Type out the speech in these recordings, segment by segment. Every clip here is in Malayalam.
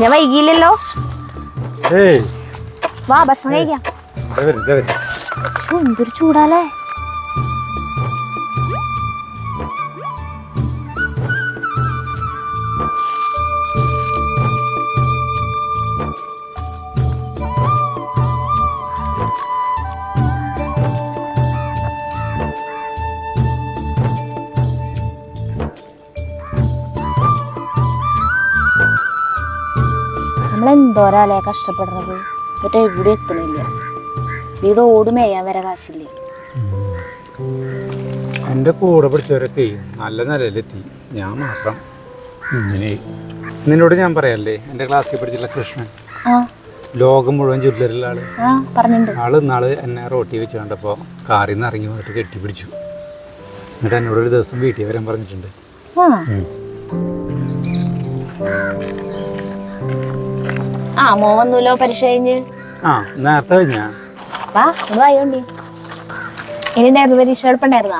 ഞാൻ വൈകിയില്ലല്ലോ. വാ ഭക്ഷണം കഴിക്കാം. എന്തൊരു ചൂടാലേ. നമ്മളെന്തോരാലേ കഷ്ടപ്പെടുന്നത്. എന്നിട്ട് എവിടെ എത്തണില്ല. വീട് ഓട് മേയാൻ വരെ കാശില്ലേ. എൻ്റെ കൂടെ പഠിച്ചവരൊക്കെ നല്ല നിലയിലെത്തി. ഞാൻ മാത്രം ഇങ്ങനെ. നിന്നോട് ഞാൻ പറയാല്ലേ, എൻ്റെ ക്ലാസ്സിൽ പഠിച്ചില്ല കൃഷ്ണൻ, ലോകം മുഴുവൻ ജ്വല്ലറിലുള്ള ആള് ഇന്നാള് എന്നെ റോട്ടി വെച്ച് കണ്ടപ്പോൾ കാറിൽ നിന്ന് ഇറങ്ങി വന്നിട്ട് കെട്ടിപ്പിടിച്ചു. എന്നിട്ട് എന്നോടൊരു ദിവസം വീട്ടിൽ വരാൻ പറഞ്ഞിട്ടുണ്ട്. മോ വന്നല്ലോ പരീക്ഷ കഴിഞ്ഞ്. നേരത്തെ കഴിഞ്ഞാ വാ ഒന്ന് വായോണ്ടി. ഇനിണ്ടായിരുന്നു പരീക്ഷ എളുപ്പണ്ടായിരുന്നാ?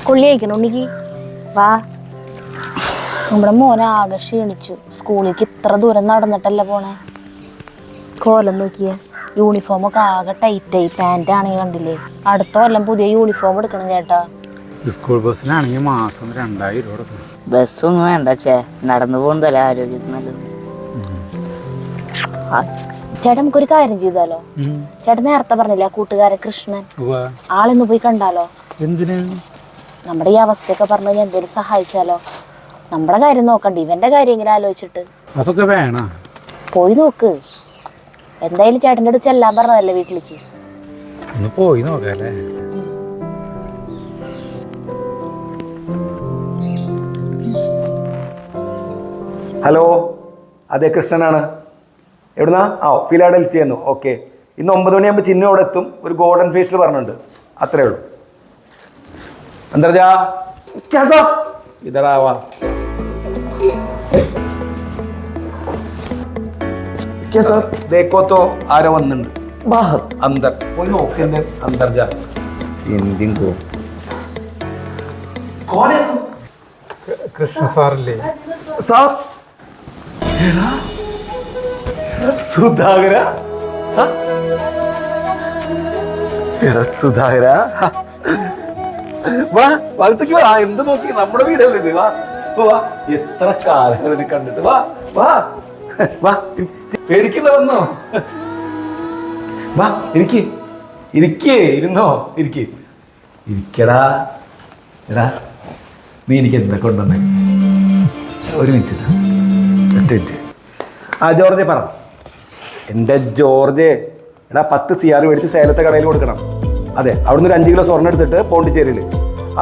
കൊള്ളി കഴിക്കണം ഉണ്ണിക്ക്. വാ. നമ്മുടെ മോനെ ആകെ ക്ഷീണിച്ചു. സ്കൂളിലേക്ക് ഇത്ര ദൂരം നടന്നിട്ടല്ല പോണേ. കോലം നോക്കിയേ. യൂണിഫോമൊക്കെ ആകെ ടൈറ്റായി. പാൻ്റ് ആണെങ്കിൽ കണ്ടില്ലേ. അടുത്ത കൊല്ലം പുതിയ യൂണിഫോം എടുക്കണം ചേട്ടാ. സ്കൂൾ ബസ്സിനാണെങ്കിൽ മാസം 2000 രൂപ കൊടുക്കണം. ബസ്സൊന്നും വേണ്ട ചേ, നടന്നു പോകുന്നതല്ലേ ആരോഗ്യത്തിന് നല്ലത്. ചേട്ടാ നമുക്കൊരു കാര്യം ചെയ്താലോ? ചേട്ടൻ നേരത്തെ പറഞ്ഞില്ല കൂട്ടുകാരൻ കൃഷ്ണൻ, ആളിന്ന് പോയി കണ്ടാലോ? എന്തിനാ? നമ്മുടെ ഈ അവസ്ഥയൊക്കെ പറഞ്ഞു കഴിഞ്ഞാൽ എന്തേലും സഹായിച്ചാലോ? നമ്മുടെ കാര്യം നോക്കണ്ടേ, ഇവന്റെ കാര്യം എങ്ങനെ ആലോചിച്ചിട്ട്. അതൊക്കെ വേണം. പോയി നോക്ക്. എന്തായാലും ചേട്ടൻ്റെ അടുത്ത് ചെല്ലാൻ പറഞ്ഞതല്ലേ വീട്ടിലേക്ക്. ഒന്ന് പോയി നോക്കാല്ലേ. ഹലോ, അതെ കൃഷ്ണനാണ്. എവിടുന്നാ? ഫിലാഡൽഫിയെന്നു. ഓക്കെ, ഇന്ന് 9 മണിയാകുമ്പോൾ ചിന്നു അവിടെ എത്തും. ഒരു ഗോൾഡൻ ഫേഷ്യൽ പറഞ്ഞിട്ടുണ്ട്. അത്രേ ഉള്ളൂ. അന്തർജാ ഇതറാവാ. ദേക്കോത്തോ ആരോ വന്നിട്ടുണ്ട്. അന്തർ പോയി നോക്കിന്റെ അന്തർജാ ഹിന്ദിൻ കോ കൃഷ്ണ സാറല്ലേ? സാർ സുധാകര, സുധാകര വാ, വലത്തേക്ക് വാ. എന്ത് നോക്കി? നമ്മുടെ വീടല്ലേ ഇത്. വാ വാ, എത്ര കാലം അതിനെ കണ്ടിട്ട്. വാ വാ വാ, പേടിക്കണ്ട, വന്നോ. വാ ഇരിക്കേ, ഇരുന്നോ, ഇരിക്കടാ. എടാ നീ എനിക്ക് എന്താ കൊണ്ടുവന്നേ? ഒരു മിനിറ്റ്. ജോർജെ പറ. എൻ്റെ ജോർജെ, എടാ 10 CR മേടിച്ച് സേലത്തെ കടയിൽ കൊടുക്കണം. അതെ, അവിടുന്ന് ഒരു 5 കിലോ സ്വർണ്ണം എടുത്തിട്ട് പോണ്ടിച്ചേരിയിൽ.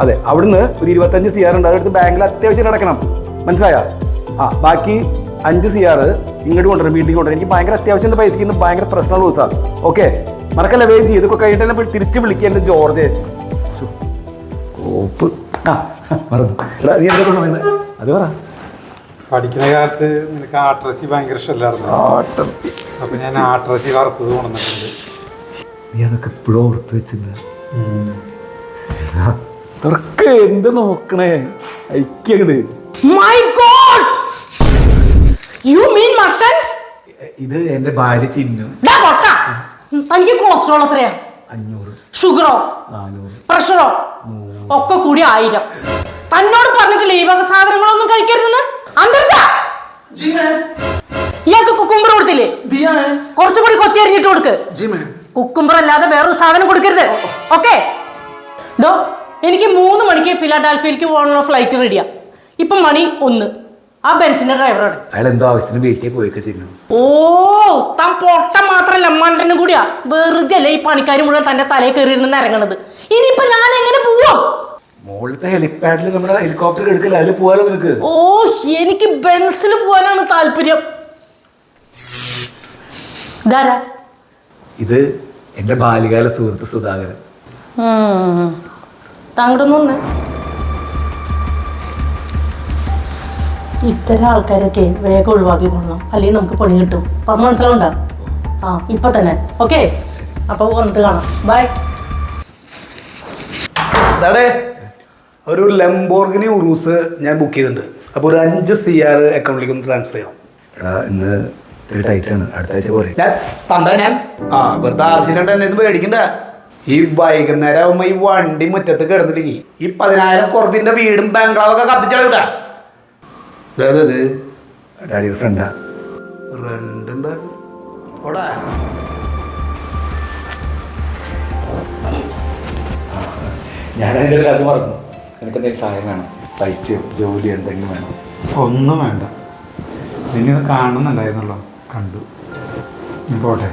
അതെ, അവിടുന്ന് ഒരു 25 CR ഉണ്ട്, അതെടുത്ത് ബാങ്കിൽ അത്യാവശ്യം അടക്കണം. മനസ്സിലായോ? ബാക്കി 5 CR ഇങ്ങോട്ട് കൊണ്ടുവരണം, വീട്ടിലേക്ക് കൊണ്ടുവരണം. എനിക്ക് ഭയങ്കര അത്യാവശ്യം പൈസക്ക് ഇന്ന് ഭയങ്കര പ്രശ്നമുള്ള ദിവസമാണ്. ഓക്കെ, മറക്കല്ല, വേഗം ചെയ്യും. ഇതൊക്കെ കഴിഞ്ഞിട്ട് തന്നെ തിരിച്ച് വിളിക്കുക എൻ്റെ ജോർജെ. ഓപ്പ് മറന്നു. എടാ നീ എന്താ കൊണ്ടുവന്നത്? അത് പറ. പഠിക്കുന്ന കാലത്ത് നിനക്ക് ആട്ടിറച്ചി ഭയങ്കര ഇഷ്ടമല്ലായിരുന്നു? അപ്പൊ ഞാൻ ആട്ടിറച്ചി വറുത്തത് കൊണ്ടുവന്നിട്ടുണ്ട്. നീ അതൊക്കെ എപ്പോഴും ഓർത്ത് വെച്ചില്ല. എന്ത് നോക്കണേ? ഐക്യങ്ങട്. ഇത് എന്റെ ഭാര്യ ചിന്നു. തനിക്ക് കൊളസ്ട്രോൾ എത്രയാ? 500. ഷുഗറോ? 400. പ്രഷറോ? ഒക്കെ കൂടി 1000. തന്നോട് പറഞ്ഞിട്ടില്ലേ ഈ വക സാധനങ്ങളൊന്നും കഴിക്കരുതെന്ന്? ഇയാൾക്ക് കുക്കുംബർ കൊടുത്തില്ലേ? കുറച്ചുകൂടി കൊത്തി അരിഞ്ഞിട്ട് കൊടുക്ക്. കുക്കുംബർ അല്ലാതെ വേറൊരു സാധനം കൊടുക്കരുത്. ഓക്കെ? എനിക്ക് 3 മണിക്ക് ഫിലാഡൽഫിയയിലേക്ക് പോകാനുള്ള ഫ്ലൈറ്റ് റെഡിയാ. ഇപ്പം മണി 1. ആ ബെൻസിന്റെ ഡ്രൈവറാണ്. അയാൾ എന്തോ ആവശ്യത്തിന് വീട്ടിലേക്ക് പോയിക്കെ ചെയ്യുന്നു. താൻ പൊട്ട മാത്രല്ല മണ്ടനും കൂടിയാ. വെറുതെ അല്ലേ ഈ പണിക്കാർ മുഴുവൻ തന്റെ തലയിൽ കയറിയിരുന്ന് ഇറങ്ങണത്. ഇനിയിപ്പൊ ഞാൻ എങ്ങനെ പോവാം? മോളത്തെ ഹെലിപാഡിൽ നമ്മുടെ ഹെലികോപ്റ്റർ എടുക്കില്ല, അതിൽ പോകാലോ നിനക്ക്? എനിക്ക് ബെൻസിൽ പോകാനാണ് താല്പര്യം. ഇത് എന്റെ ബാല്യകാല സുഹൃത്ത് സുധാകരൻ. താങ്കളൊന്നൊന്ന് ഇത്തരം ആൾക്കാരൊക്കെ വേഗം ഒഴിവാക്കി കൊള്ളണം, അല്ലെങ്കിൽ നമുക്ക് പണി കിട്ടും. പറഞ്ഞ മനസ്സിലാവുണ്ടോ? ഇപ്പൊ തന്നെ. ഓക്കെ, അപ്പൊ വന്നിട്ട് കാണാം. ബൈ. ഒരു ലംബോർഗിനി ഉറൂസ് ഞാൻ ബുക്ക് ചെയ്തിട്ടുണ്ട്. അപ്പോൾ ഒരു 5 CR അക്കൗണ്ടിലേക്ക് ഒന്ന് ട്രാൻസ്ഫർ ചെയ്യണം. എടാ ഇന്ന് ഇത്തിരി ടൈറ്റാണ്, അടുത്ത ആഴ്ച പോരെ. ഞാൻ വെറുതെ ആവശ്യമില്ലാണ്ട് എന്നെ ഇത് മേടിക്കണ്ട. ഈ വൈകുന്നേരം ആകുമ്പോൾ ഈ വണ്ടി മുറ്റത്ത് കിടന്നില്ലെങ്കിൽ ഈ 10,000 സ്ക്വയർ ഫീറ്റിന്റെ വീടും ബംഗ്ലാവൊക്കെ കത്തിച്ചെടുക്കട്ടാ. അതായത് ഡാഡിയുടെ ഫ്രണ്ടാ. റെണ്ടുണ്ട് ഓടാ. ഞാൻ അതിൻ്റെ ഇടയിൽ അത് മറന്നു. എനിക്ക് എന്തെങ്കിലും സഹായം വേണം, പൈസയോ ജോലിയോ എന്തെങ്കിലും വേണം. ഒന്നും വേണ്ട, നിന്നെ കാണുന്നുണ്ടായിരുന്നല്ലോ, കണ്ടു. പോട്ടെ.